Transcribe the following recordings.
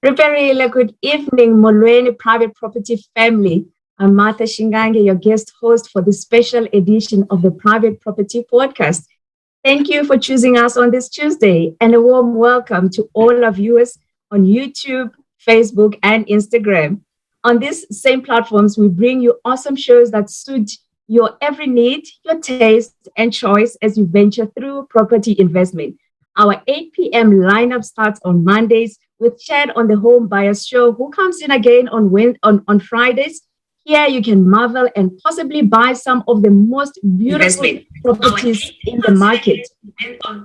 Very good evening, Molweni Private Property family. I'm Martha Shingange, your guest host for this special edition of the Private Property Podcast. Thank you for choosing us on this Tuesday, and a warm welcome to all our viewers on YouTube, Facebook, and Instagram. On these same platforms, we bring you awesome shows that suit your every need, your taste, and choice as you venture through property investment. Our 8 p.m. lineup starts on Mondays with Chad on the Home Buyers Show, who comes in again on Fridays. Here you can marvel and possibly buy some of the most beautiful properties in the market.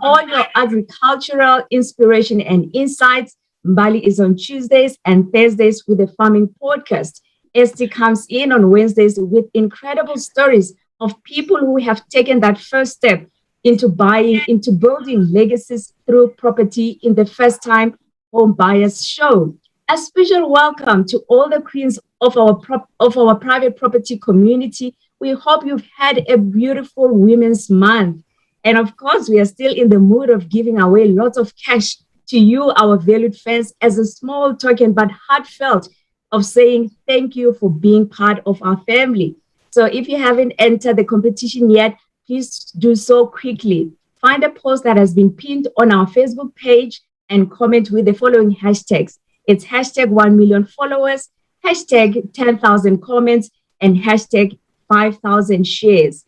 All your agricultural inspiration and insights. Mbali is on Tuesdays and Thursdays with the Farming Podcast. Esty comes in on Wednesdays with incredible stories of people who have taken that first step into building legacies through property in the First Time Home Buyers Show. A special welcome to all the queens of our private property community. We hope you've had a beautiful Women's Month. And of course, we are still in the mood of giving away lots of cash to you, our valued fans, as a small token but heartfelt of saying thank you for being part of our family. So if you haven't entered the competition yet, please do so quickly. Find a post that has been pinned on our Facebook page and comment with the following hashtags. It's hashtag 1 million followers, hashtag 10,000 comments, and hashtag 5,000 shares.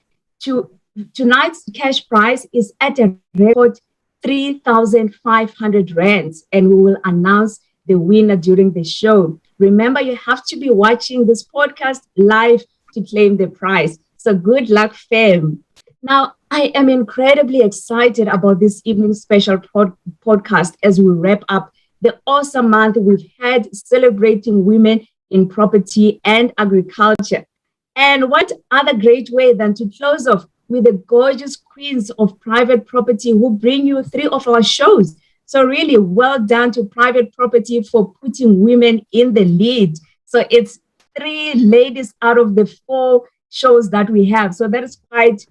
Tonight's cash prize is at a record 3,500 rands, and we will announce the winner during the show. Remember, you have to be watching this podcast live to claim the prize. So good luck, fam. Now, I am incredibly excited about this evening's special podcast as we wrap up the awesome month we've had celebrating women in property and agriculture. And what other great way than to close off with the gorgeous queens of private property who bring you 3 of our shows. So really well done to private property for putting women in the lead. So it's 3 ladies out of the 4 shows that we have. So that is quite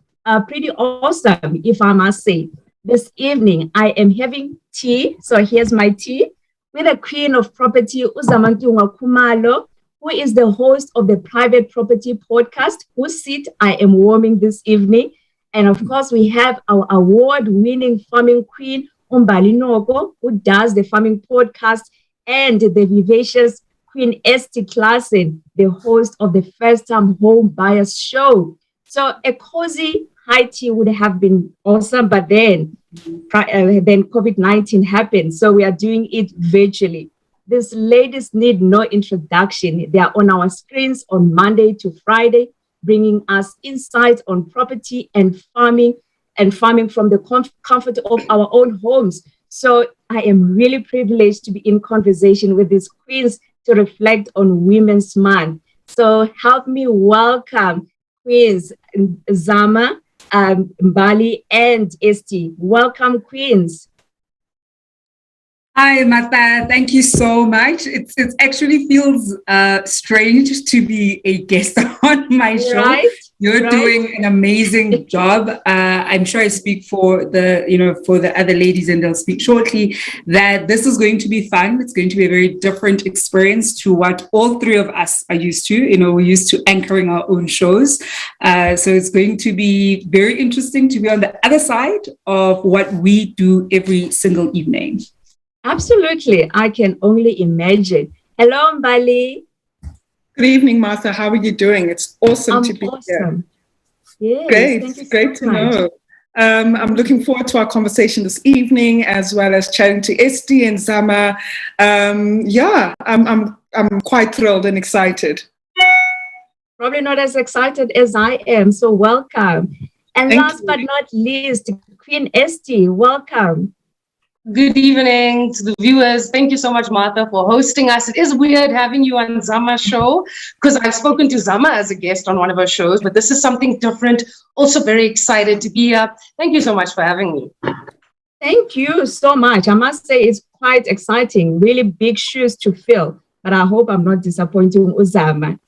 pretty awesome, if I must say. This evening, I am having tea. So here's my tea with the queen of property, Uzamantunga Kumalo, who is the host of the Private Property Podcast, whose seat I am warming this evening. And of course, we have our award-winning farming queen, Umbali Nogo, who does the Farming Podcast, and the vivacious Queen Esty Klassen, the host of the First Time Home Buyers Show. So a cozy high tea would have been awesome, but then COVID-19 happened, so we are doing it virtually. These ladies need no introduction. They are on our screens on Monday to Friday, bringing us insights on property and farming from the comfort of our own homes. So I am really privileged to be in conversation with these queens to reflect on Women's Month. So help me welcome Queens Zama, Mbali, and Esty. Welcome, Queens. Hi, Martha. Thank you so much. It actually feels strange to be a guest on my show. Right? You're doing an amazing job. I'm sure I speak for the other ladies, and they'll speak shortly, that this is going to be fun. It's going to be a very different experience to what all 3 of us are used to. We're used to anchoring our own shows. So it's going to be very interesting to be on the other side of what we do every single evening. Absolutely. I can only imagine. Hello, Mbali. Good evening, Martha. How are you doing? It's awesome to be here. Yes, great. Thank you so Great to much. know. I'm looking forward to our conversation this evening, as well as chatting to Esty and Zama. I'm quite thrilled and excited. Probably not as excited as I am. So welcome. And Thank last you. but not least, Queen Esty, welcome. Good evening to the viewers. Thank you so much, Martha, for hosting us. It is weird having you on Zama's show because I've spoken to Zama as a guest on one of her shows, but this is something different. Also very excited to be here. Thank you so much for having me. Thank you so much. I must say it's quite exciting, really big shoes to fill, but I hope I'm not disappointing Uzama.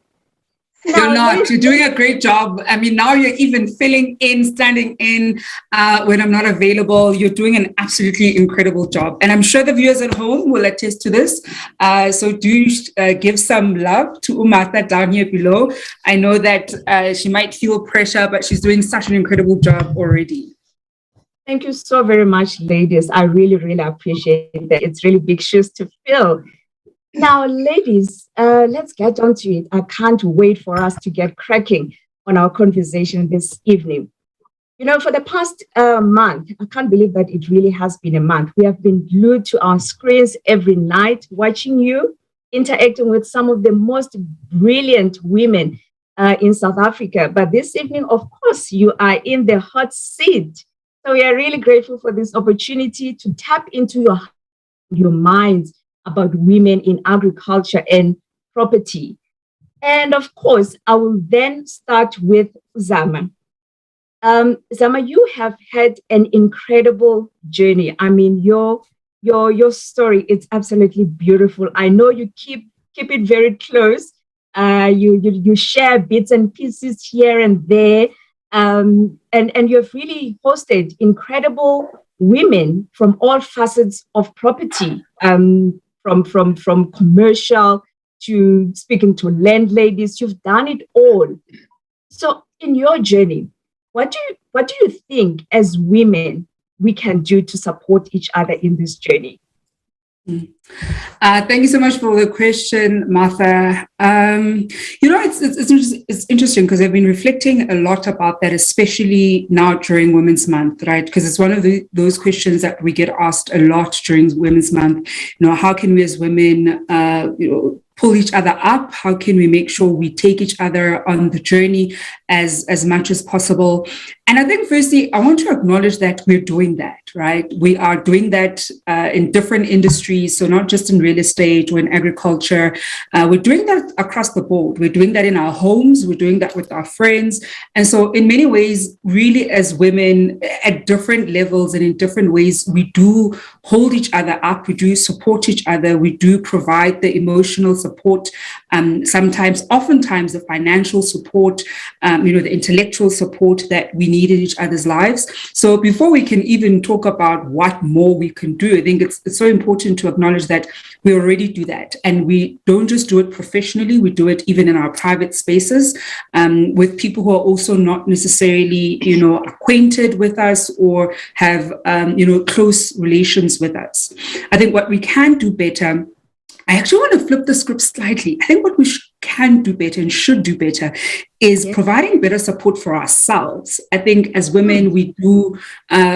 You're not. You're doing a great job. I mean, now you're even filling in, standing in when I'm not available. You're doing an absolutely incredible job. And I'm sure the viewers at home will attest to this. So do give some love to Umatha down here below. I know that she might feel pressure, but she's doing such an incredible job already. Thank you so very much, ladies. I really, really appreciate that. It's really big shoes to fill. Now, ladies, let's get on to it. I can't wait for us to get cracking on our conversation this evening. You know, for the past month, I can't believe that it really has been a month. We have been glued to our screens every night, watching you, interacting with some of the most brilliant women in South Africa. But this evening, of course, you are in the hot seat. So we are really grateful for this opportunity to tap into your minds about women in agriculture and property. And of course, I will then start with Zama. Zama, you have had an incredible journey. I mean, your story is absolutely beautiful. I know you keep it very close. You share bits and pieces here and there. And you've really hosted incredible women from all facets of property, from commercial to speaking to landladies. You've done it all. So in your journey, what do you think as women we can do to support each other in this journey? Thank you so much for the question, Martha. It's interesting because I've been reflecting a lot about that, especially now during Women's Month, right? Because it's one of those questions that we get asked a lot during Women's Month. You know, how can we as women, pull each other up? How can we make sure we take each other on the journey as much as possible? And I think, firstly, I want to acknowledge that we're doing that, right? We are doing that in different industries, so not just in real estate or in agriculture. We're doing that across the board. We're doing that in our homes. We're doing that with our friends. And so in many ways, really, as women at different levels and in different ways, we do hold each other up. We do support each other. We do provide the emotional support, oftentimes the financial support, the intellectual support that we need in each other's lives. So before we can even talk about what more we can do, I think it's so important to acknowledge that we already do that. And we don't just do it professionally, we do it even in our private spaces with people who are also not necessarily, acquainted with us or have, close relations with us. I think what we can do better, I actually want to flip the script slightly. I think what we can do better and should do better is providing better support for ourselves. I think as women, we do,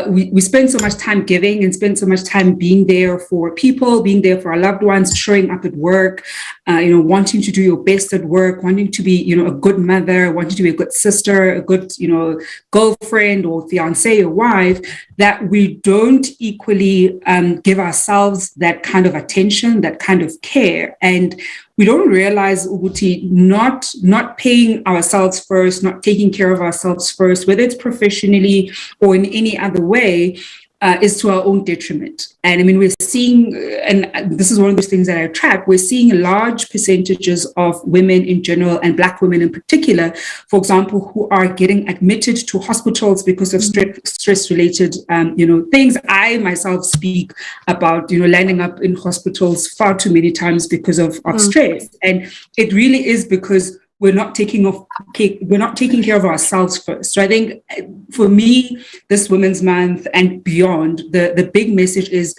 we spend so much time giving and spend so much time being there for people, being there for our loved ones, showing up at work, wanting to do your best at work, wanting to be, a good mother, wanting to be a good sister, a good, girlfriend or fiance or wife, that we don't equally give ourselves that kind of attention, that kind of care. And we don't realize, Uguti, not paying ourselves first, not taking care of ourselves first, whether it's professionally or in any other way, is to our own detriment. And I mean, we're seeing, and this is one of those things that I track, we're seeing large percentages of women in general and Black women in particular, for example, who are getting admitted to hospitals because of stress-related, things. I myself speak about, landing up in hospitals far too many times because of stress. And it really is because we're not taking care of ourselves first. So I think for me, this Women's Month and beyond, the big message is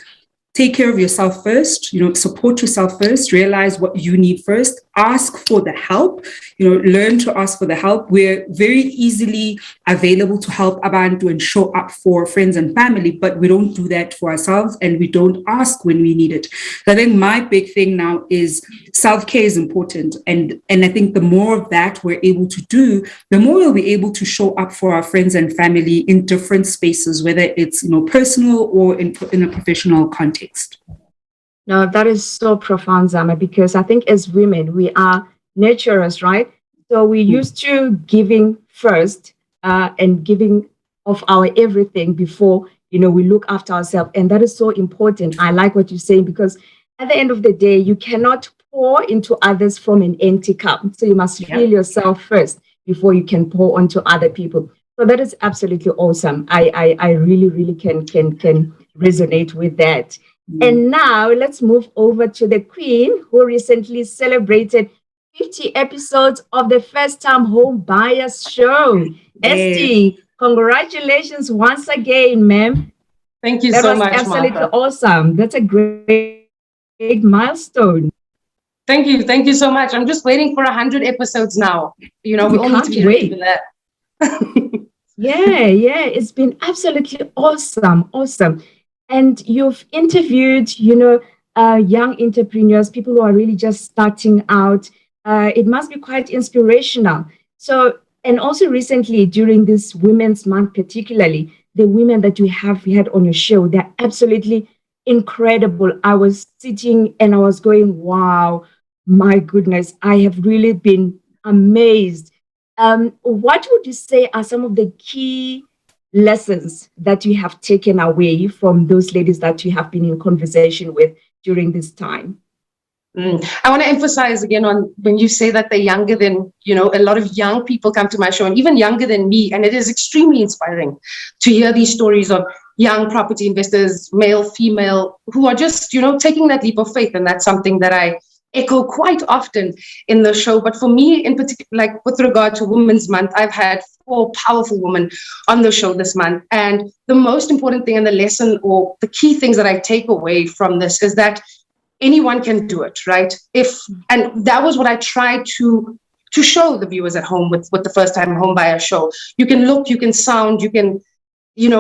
take care of yourself first, support yourself first, realize what you need first, ask for the help, learn to ask for the help. We're very easily available to help Abantu and show up for friends and family, but we don't do that for ourselves and we don't ask when we need it. So I think my big thing now is self-care is important. And I think the more of that we're able to do, the more we'll be able to show up for our friends and family in different spaces, whether it's, personal or in a professional context. No, that is so profound, Zama, because I think as women, we are nurturers, right? So we're used to giving first and giving of our everything before, we look after ourselves. And that is so important. I like what you're saying, because at the end of the day, you cannot pour into others from an empty cup. So you must fill yourself first before you can pour onto other people. So that is absolutely awesome. I really, really can resonate with that. And now let's move over to the Queen, who recently celebrated 50 episodes of the First Time Home Buyers Show. Esty, congratulations once again, ma'am. Thank you That so was much, absolutely Martha. awesome. That's a great milestone. Thank you so much. I'm just waiting for 100 episodes now. You know, we all need to be ready for that. Yeah, it's been absolutely awesome. And you've interviewed, young entrepreneurs, people who are really just starting out. It must be quite inspirational. So, and also recently during this Women's Month, particularly, the women that we had on your show, they're absolutely incredible. I was sitting and I was going, wow, my goodness, I have really been amazed. What would you say are some of the key lessons that you have taken away from those ladies that you have been in conversation with during this time? I want to emphasize again on when you say that they're younger than, a lot of young people come to my show and even younger than me. And it is extremely inspiring to hear these stories of young property investors, male, female, who are just, taking that leap of faith. And that's something that I echo quite often in the show. But for me in particular, like with regard to Women's Month, I've had 4 powerful women on the show this month. And the most important thing and the lesson or the key things that I take away from this is that anyone can do it, right? And that was what I tried to show the viewers at home with the First Time Home Buyer Show. You can look, you can sound, you can,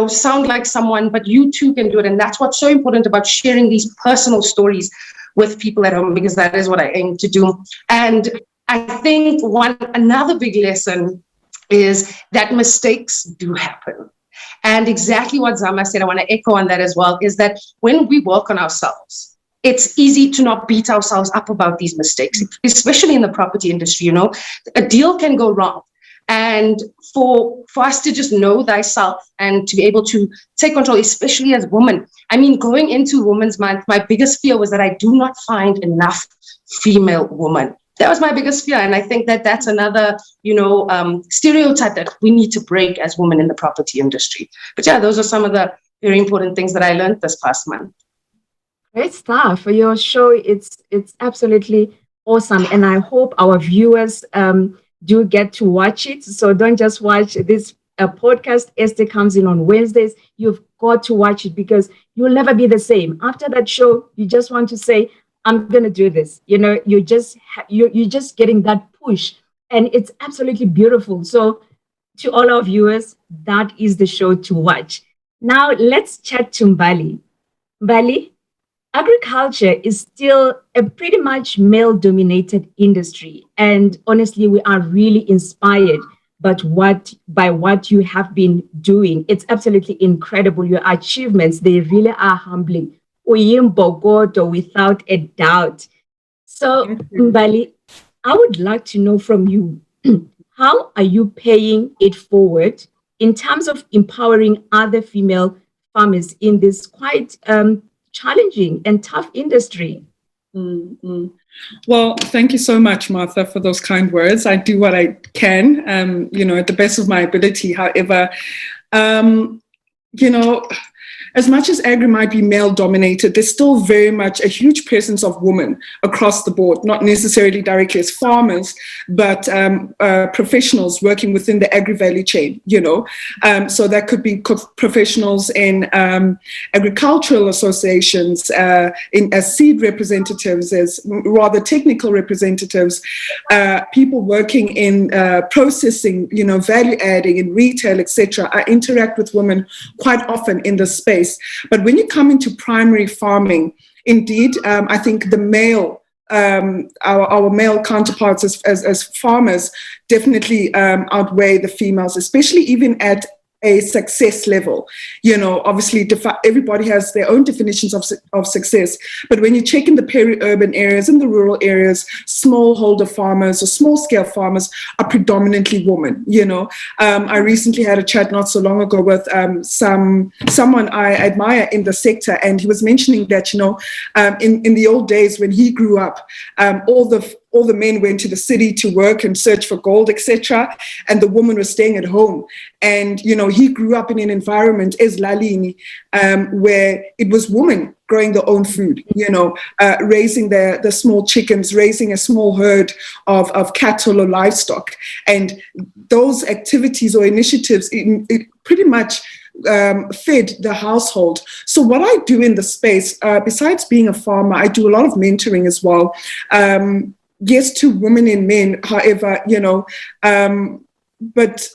sound like someone, but you too can do it. And that's what's so important about sharing these personal stories with people at home, because that is what I aim to do. And I think another big lesson is that mistakes do happen. And exactly what Zama said, I want to echo on that as well, is that when we work on ourselves, it's easy to not beat ourselves up about these mistakes, especially in the property industry. A deal can go wrong. And for us to just know thyself and to be able to take control, especially as women. I mean, going into Women's Month, my biggest fear was that I do not find enough female women. That was my biggest fear. And I think that that's another, stereotype that we need to break as women in the property industry. But yeah, those are some of the very important things that I learned this past month. Great stuff for your show. It's absolutely awesome. And I hope our viewers do get to watch it. So don't just watch this podcast. Esther comes in on Wednesdays. You've got to watch it because you'll never be the same. After that show, you just want to say, I'm going to do this. You're just getting that push. And it's absolutely beautiful. So to all our viewers, that is the show to watch. Now let's chat to Mbali. Mbali, agriculture is still a pretty much male-dominated industry. And honestly, we are really inspired by what you have been doing. It's absolutely incredible. Your achievements, they really are humbling. Uyimbogodo, without a doubt. So, Mbali, I would like to know from you, how are you paying it forward in terms of empowering other female farmers in this quite challenging and tough industry? Well, thank you so much, Martha, for those kind words. I do what I can, at the best of my ability. However, as much as agri might be male dominated, there's still very much a huge presence of women across the board, not necessarily directly as farmers, but professionals working within the agri value chain, So that could be professionals in agricultural associations, as seed representatives, as rather technical representatives, people working in processing, value adding in retail, etc. I interact with women quite often in this space. But when you come into primary farming, indeed, I think the male, our male counterparts as farmers definitely outweigh the females, especially even at a success level. You know, obviously everybody has their own definitions of success, but when you check in the peri-urban areas and the rural areas, smallholder farmers or small scale farmers are predominantly women. You know, I recently had a chat not so long ago with someone I admire in the sector, and he was mentioning that, you know, in the old days when he grew up, all the men went to the city to work and search for gold, etc., and the woman was staying at home. And, you know, he grew up in an environment, as Lalini, where it was women growing their own food, you know, raising the small chickens, raising a small herd of cattle or livestock. And those activities or initiatives, it pretty much fed the household. So what I do in the space, besides being a farmer, I do a lot of mentoring as well. Yes, to women and men, however, you know, but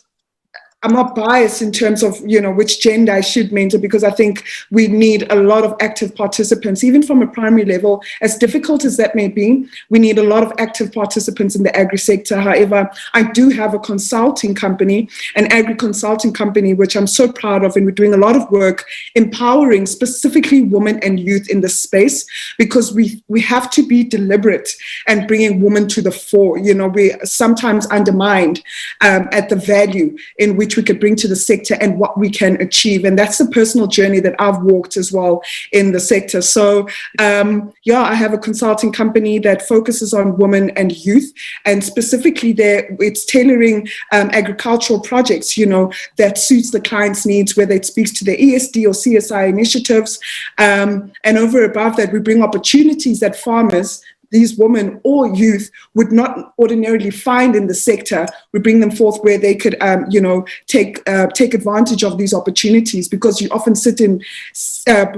I'm not biased in terms of, you know, which gender I should mentor, because I think we need a lot of active participants, even from a primary level, as difficult as that may be. We need a lot of active participants in the agri sector. However, I do have a consulting company, an agri consulting company, which I'm so proud of, and we're doing a lot of work empowering specifically women and youth in this space, because we have to be deliberate and bringing women to the fore. You know, we sometimes undermined at the value in which we could bring to the sector and what we can achieve. And that's the personal journey that I've walked as well in the sector. So yeah, I have a consulting company that focuses on women and youth, and specifically there it's tailoring agricultural projects, you know, that suits the client's needs, whether it speaks to the ESD or CSI initiatives. And over and above that, we bring opportunities that farmers, these women or youth, would not ordinarily find in the sector. We bring them forth where they could, you know, take advantage of these opportunities, because you often sit in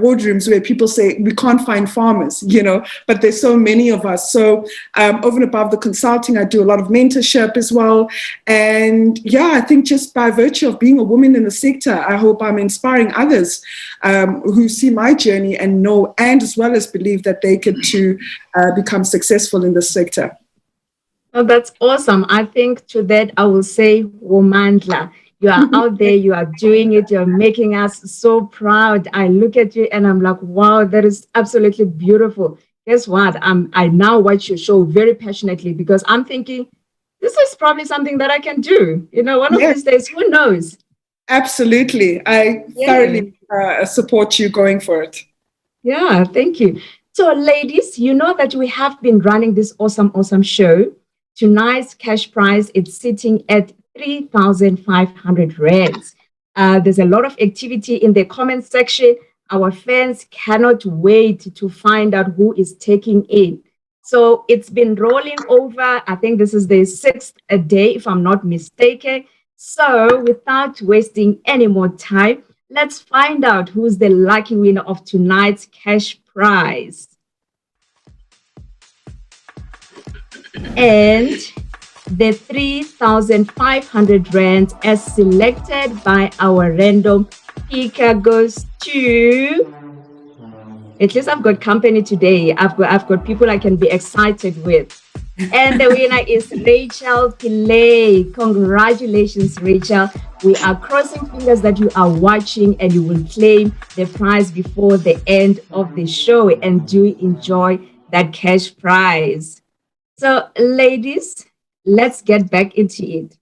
boardrooms where people say, we can't find farmers, you know, but there's so many of us. So over and above the consulting, I do a lot of mentorship as well. And yeah, I think just by virtue of being a woman in the sector, I hope I'm inspiring others who see my journey and know, and as well as believe that they could too become successful in this sector. Oh, that's awesome. I think to that, I will say, Womandla, you are out there, you are doing it, you're making us so proud. I look at you and I'm like, wow, that is absolutely beautiful. Guess what? I now watch your show very passionately, because I'm thinking, this is probably something that I can do. You know, one of these days, who knows? Absolutely. I thoroughly support you going for it. Yeah, thank you. So, ladies, you know that we have been running this awesome show. Tonight's cash prize is sitting at 3,500 rands. There's a lot of activity in the comment section. Our fans cannot wait to find out who is taking it. So it's been rolling over. I think this is the 6th day, if I'm not mistaken. So without wasting any more time, let's find out who's the lucky winner of tonight's cash prize. And the 3,500 rands as selected by our random picker goes to... At least I've got company today. I've got people I can be excited with. And the winner is Rachel Pillay. Congratulations, Rachel. We are crossing fingers that you are watching and you will claim the prize before the end of the show, and do enjoy that cash prize. So, ladies, let's get back into it.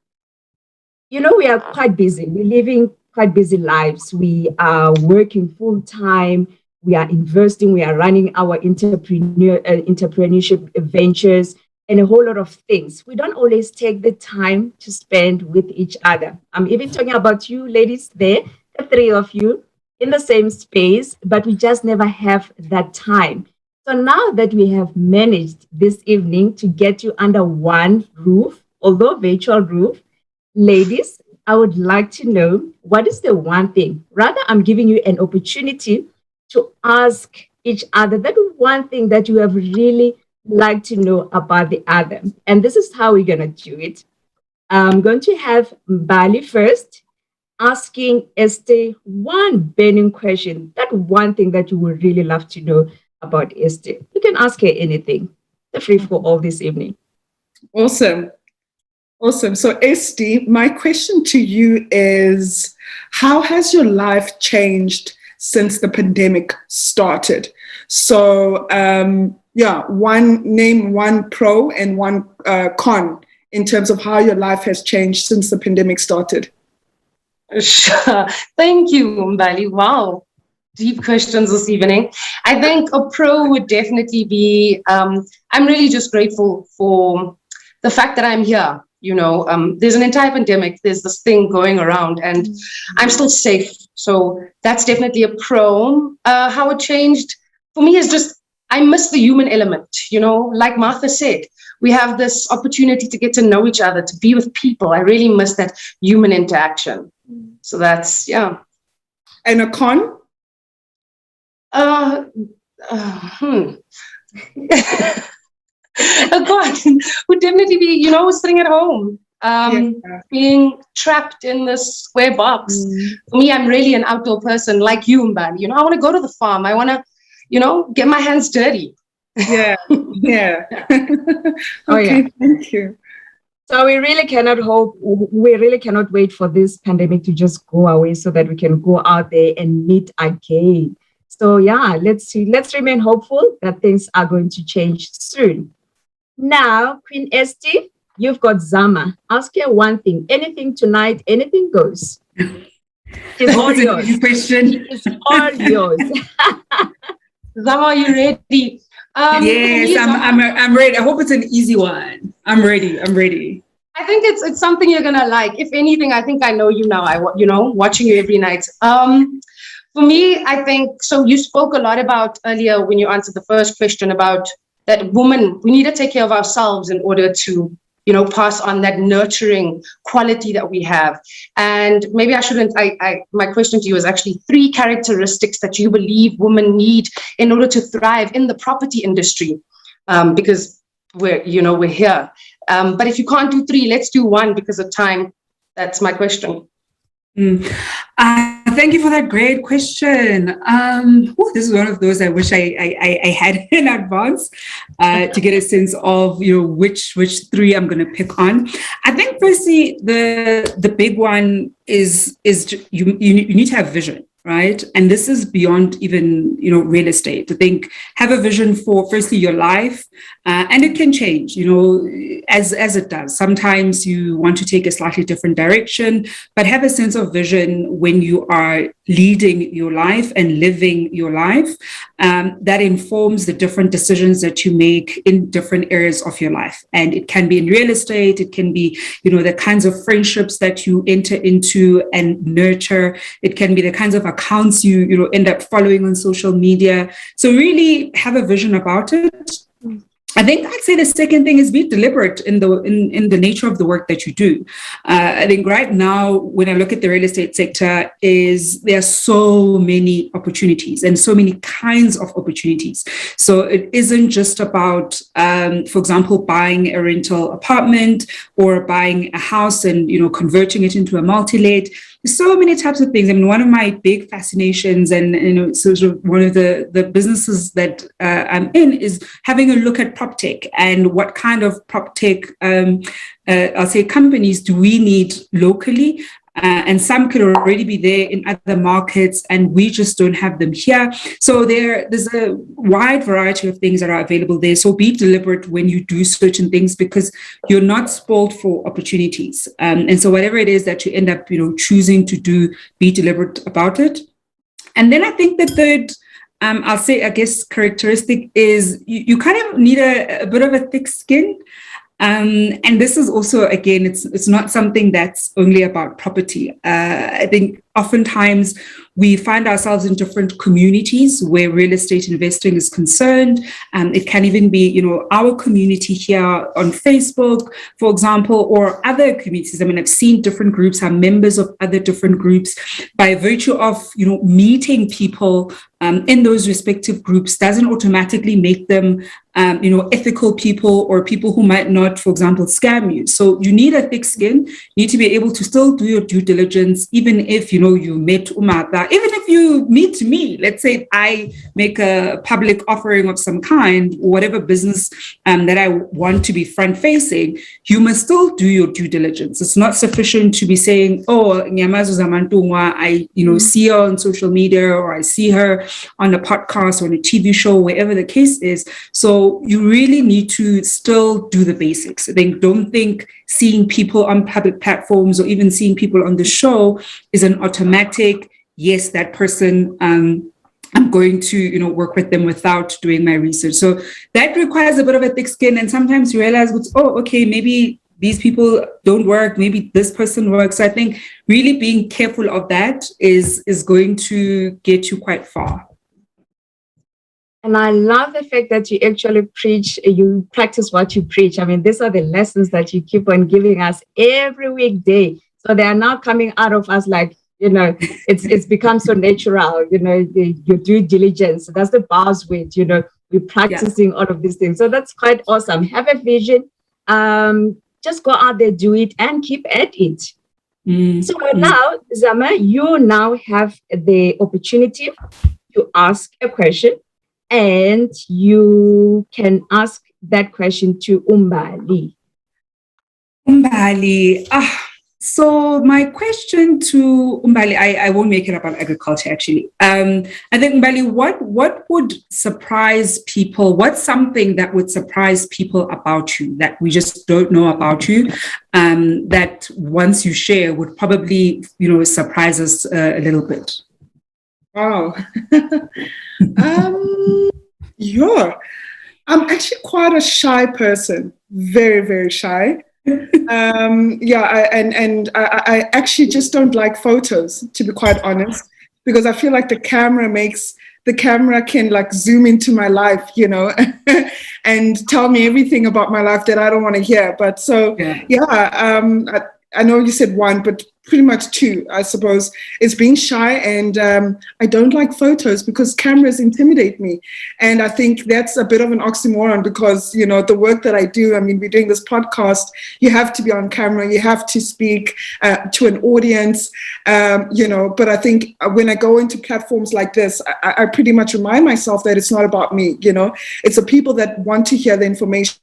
You know, we are quite busy. We're living quite busy lives. We are working full time. We are investing. We are running our entrepreneurship ventures and a whole lot of things. We don't always take the time to spend with each other. I'm even talking about you ladies there, the three of you in the same space, but we just never have that time. So now that we have managed this evening to get you under one roof, although virtual roof, ladies, I would like to know, what is the one thing? Rather, I'm giving you an opportunity to ask each other that one thing that you have really liked to know about the other. And this is how we're going to do it. I'm going to have Bali first, asking Esther one burning question, that one thing that you would really love to know about Esther. You can ask her anything. They're free for all this evening. Awesome. Awesome. So, Esty, my question to you is, how has your life changed since the pandemic started? So, name one pro and one con in terms of how your life has changed since the pandemic started. Sure. Thank you, Mbali. Wow. Deep questions this evening. I think a pro would definitely be, I'm really just grateful for the fact that I'm here. There's an entire pandemic, there's this thing going around, and I'm still safe. So that's definitely a pro. How it changed for me is just, I miss the human element. Like Martha said, we have this opportunity to get to know each other, to be with people. I really miss that human interaction. So that's, yeah. And a con? A con would definitely be, sitting at home, being trapped in this square box. For me, I'm really an outdoor person like you, Mbali. I want to go to the farm. I want to, get my hands dirty. Yeah. Okay, thank you. So we really cannot wait for this pandemic to just go away so that we can go out there and meet again. So yeah, let's remain hopeful that things are going to change soon. Now, Queen Esty, you've got Zama. Ask her one thing. Anything tonight, anything goes. It's all yours. Question. It's all yours. Zama, are you ready? Yes, I'm ready. I hope it's an easy one. I'm ready. I think it's something you're gonna like. If anything, I think I know you now. Watching you every night. For me, I think so. You spoke a lot about earlier when you answered the first question about that woman. We need to take care of ourselves in order to, pass on that nurturing quality that we have. And maybe I shouldn't. My question to you is actually 3 characteristics that you believe women need in order to thrive in the property industry, because we're here. But if you can't do 3, let's do 1 because of time. That's my question. Thank you for that great question. This is one of those I wish I had in advance to get a sense of which 3 I'm going to pick on. I think firstly the big one is you need to have vision. Right. And this is beyond even, real estate. I think have a vision for firstly your life, and it can change, as it does. Sometimes you want to take a slightly different direction, but have a sense of vision when you are leading your life and living your life. That informs the different decisions that you make in different areas of your life. And it can be in real estate. It can be, the kinds of friendships that you enter into and nurture. It can be the kinds of accounts you end up following on social media. So really have a vision about it. I think I'd say the second thing is be deliberate in the nature of the work that you do. I think right now, when I look at the real estate sector, there are so many opportunities and so many kinds of opportunities. So it isn't just about, for example, buying a rental apartment or buying a house and converting it into a multi-let. There's so many types of things. I mean, one of my big fascinations and sort of one of the businesses that I'm in is having a look at PropTech and what kind of PropTech, I'll say, companies do we need locally. And some could already be there in other markets, and we just don't have them here. So there's a wide variety of things that are available there. So be deliberate when you do certain things because you're not spoiled for opportunities. And so whatever it is that you end up, choosing to do, be deliberate about it. And then I think the third, I'll say, I guess, characteristic is you kind of need a bit of a thick skin. And this is also, again, it's not something that's only about property. I think oftentimes we find ourselves in different communities where real estate investing is concerned. It can even be, our community here on Facebook, for example, or other communities. I mean, I've seen different groups, I'm members of other different groups. By virtue of, meeting people in those respective groups doesn't automatically make them, ethical people or people who might not, for example, scam you. So you need a thick skin. You need to be able to still do your due diligence, even if, you met Umata, even if you meet me, let's say I make a public offering of some kind, whatever business that I want to be front facing, you must still do your due diligence. It's not sufficient to be saying, oh, Nyamazu Zamantungwa, I see her on social media, or I see her on a podcast or on a TV show, wherever the case is. So you really need to still do the basics. Don't think seeing people on public platforms or even seeing people on the show is an automatic, yes, that person, I'm going to, work with them without doing my research. So that requires a bit of a thick skin. And sometimes you realize, oh, okay, maybe these people don't work, maybe this person works. So I think really being careful of that is going to get you quite far. And I love the fact that you actually you practice what you preach. I mean, these are the lessons that you keep on giving us every weekday. So they are now coming out of us like, it's become so natural, your due diligence. That's the buzzword, we're practicing all of these things. So that's quite awesome. Have a vision. Just go out there, do it, and keep at it. So now, Zama, you now have the opportunity to ask a question. And you can ask that question to Umbali. Umbali. So my question to Umbali, I won't make it about agriculture, actually. I think, Umbali, what would surprise people? What's something that would surprise people about you that we just don't know about you, that once you share would probably, surprise us a little bit? Wow. Yeah, I'm actually quite a shy person, very, very shy. I actually just don't like photos, to be quite honest, because I feel like the camera can like zoom into my life, and tell me everything about my life that I don't want to hear. But so, I know you said one, but pretty much two, I suppose. It's being shy, and I don't like photos because cameras intimidate me. And I think that's a bit of an oxymoron because, the work that I do, I mean, we're doing this podcast, you have to be on camera, you have to speak to an audience, but I think when I go into platforms like this, I pretty much remind myself that it's not about me, it's the people that want to hear the information,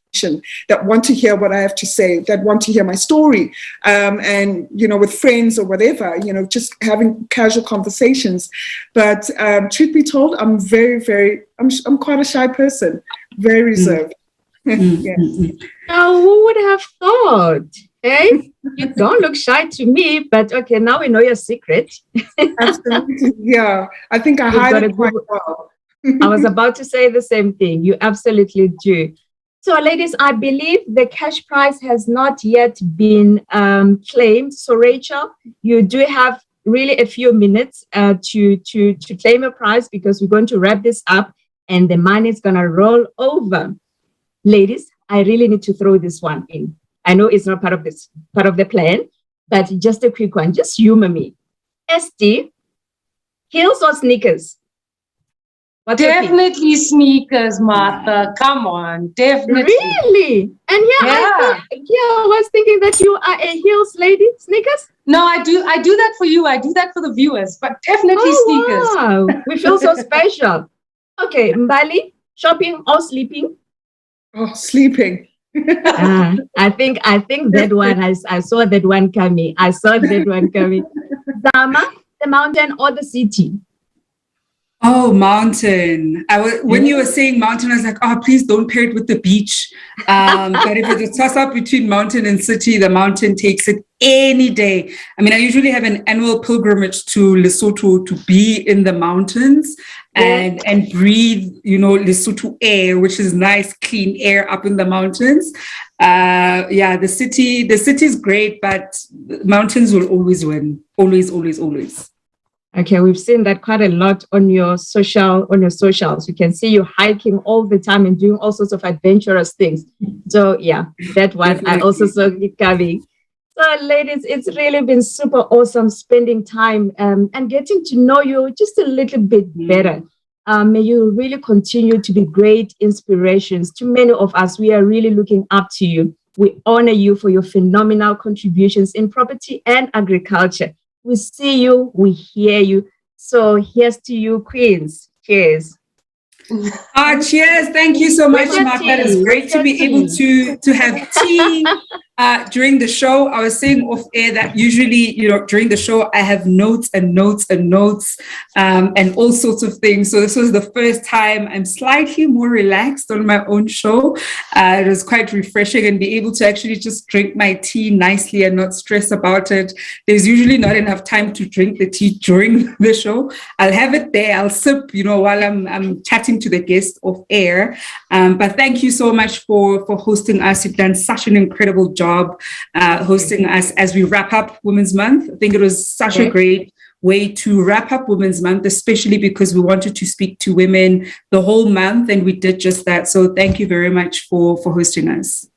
that want to hear what I have to say, that want to hear my story, and with friends or whatever, just having casual conversations. But truth be told, I'm very, very, I'm quite a shy person, very reserved. Yes. Now, who would have thought? Hey, you don't look shy to me, but okay, now we know your secret. Absolutely, yeah. I think I hide it quite well. I was about to say the same thing. You absolutely do. So, ladies, I believe the cash prize has not yet been claimed. So, Rachel, you do have really a few minutes to claim a prize because we're going to wrap this up and the money is going to roll over. Ladies, I really need to throw this one in. I know it's not part of the plan, but just a quick one. Just humor me. ST, heels or sneakers? Definitely sneakers, Martha. Come on, definitely. Really? And I was thinking that you are a heels lady. Sneakers? No, I do that for you. I do that for the viewers, but definitely sneakers. Wow, we feel so special. Okay, Mbali, shopping or sleeping? Oh, sleeping. I think that one. I saw that one coming. Zama, the mountain or the city? Oh, mountain. When you were saying mountain, I was like, oh, please don't pair it with the beach. But if it's a toss-up between mountain and city, the mountain takes it any day. I mean, I usually have an annual pilgrimage to Lesotho to be in the mountains and breathe, Lesotho air, which is nice, clean air up in the mountains. The city is great, but mountains will always win. Always, always, always. Okay, we've seen that quite a lot on your socials. We can see you hiking all the time and doing all sorts of adventurous things. So yeah, that one I also saw you coming. So ladies, it's really been super awesome spending time and getting to know you just a little bit better. May you really continue to be great inspirations to many of us. We are really looking up to you. We honor you for your phenomenal contributions in property and agriculture. We see you, we hear you. So here's to you, Queens. Cheers. Cheers. Thank you so much, Where's your Mark. tea? That is great Where's to your be able tea? to have tea during the show. I was saying off air that usually, during the show, I have notes and notes and notes and all sorts of things. So this was the first time I'm slightly more relaxed on my own show. It was quite refreshing and be able to actually just drink my tea nicely and not stress about it. There's usually not enough time to drink the tea during the show. I'll have it there. I'll sip, while I'm chatting to the guest off air. But thank you so much for hosting us. You've done such an incredible job hosting us as we wrap up Women's Month. I think it was such a great way to wrap up Women's Month, especially because we wanted to speak to women the whole month, and we did just that. So thank you very much for hosting us.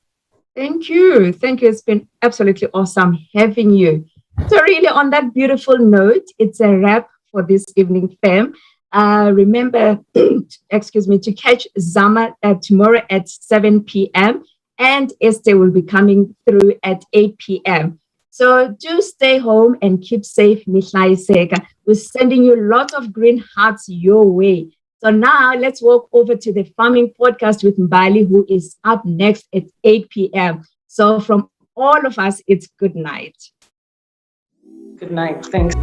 Thank you. Thank you. It's been absolutely awesome having you. So really, on that beautiful note, it's a wrap for this evening, fam. Remember, to catch Zama tomorrow at 7 p.m. and Esther will be coming through at 8 p.m. So do stay home and keep safe. We're sending you lots of green hearts your way. So now let's walk over to the Farming Podcast with Mbali, who is up next at 8 p.m. So from all of us, it's good night. Good night. Thanks.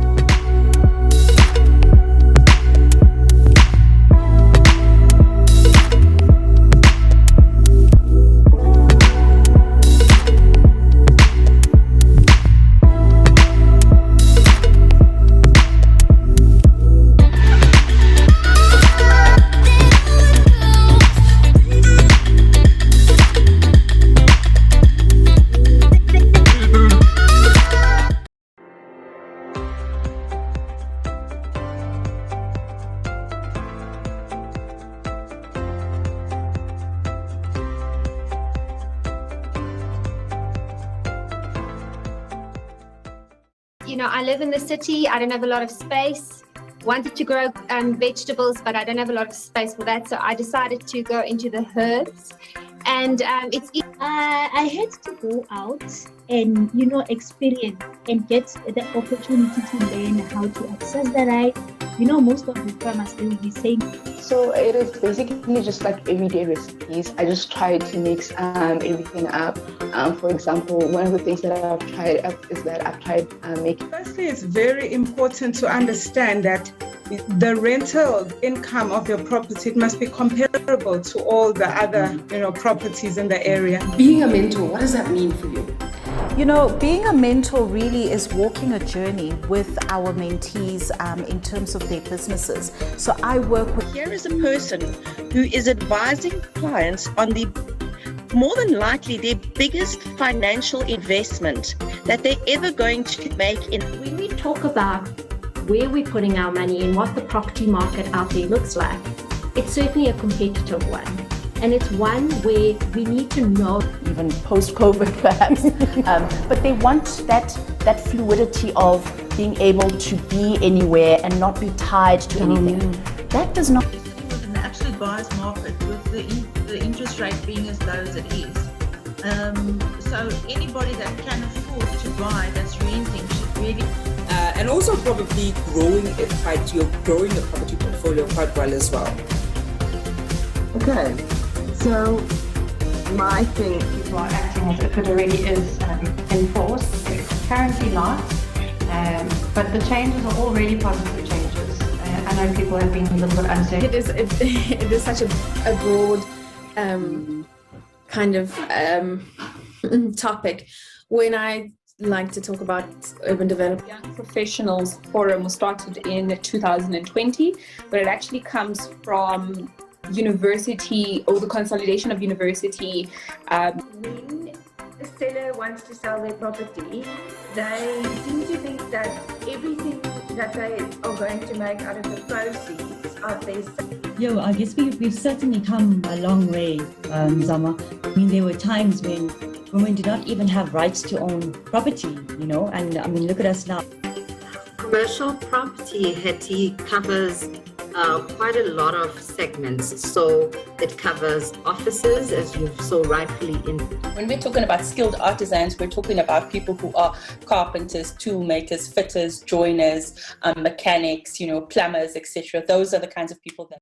I live in the city. I don't have a lot of space. Wanted to grow vegetables, but I don't have a lot of space for that. So I decided to go into the herbs. And I had to go out and, experience and get the opportunity to learn how to access the right. Most of the farmers will be saying. So it is basically just like everyday recipes. I just try to mix everything up. For example, one of the things that I've tried is that I've tried making. Firstly, it's very important to understand that the rental income of your property, it must be comparable to all the other, properties in the area. Being a mentor, what does that mean for you? Being a mentor really is walking a journey with our mentees in terms of their businesses. So I work with... Here is a person who is advising clients on the more than likely their biggest financial investment that they're ever going to make. When we talk about where we're putting our money and what the property market out there looks like, it's certainly a competitive one. And it's one where we need to know. Even post-COVID perhaps, but they want that fluidity of being able to be anywhere and not be tied to anything. That does not... With an absolute buyer's market, with the interest rate being as low as it is. So anybody that can afford to buy that's renting should really... And also probably growing you're growing the property portfolio quite well as well. Okay, so my thing, people are acting as if it already is enforced. It's currently not, but the changes are already positive changes. I know people have been a little bit uncertain. It is such a broad kind of topic. When I like to talk about urban development. Young Professionals Forum was started in 2020, but it actually comes from university or the consolidation of university. When a seller wants to sell their property, they seem to think that everything that they are going to make out of the proceeds of their sale. I guess we've certainly come a long way, Zama. I mean, there were times when women did not even have rights to own property, and I mean, look at us now. Commercial property, Hetty, covers quite a lot of segments. So it covers offices, as you've so rightfully indicated. When we're talking about skilled artisans, we're talking about people who are carpenters, tool makers, fitters, joiners, mechanics, plumbers, etc. Those are the kinds of people that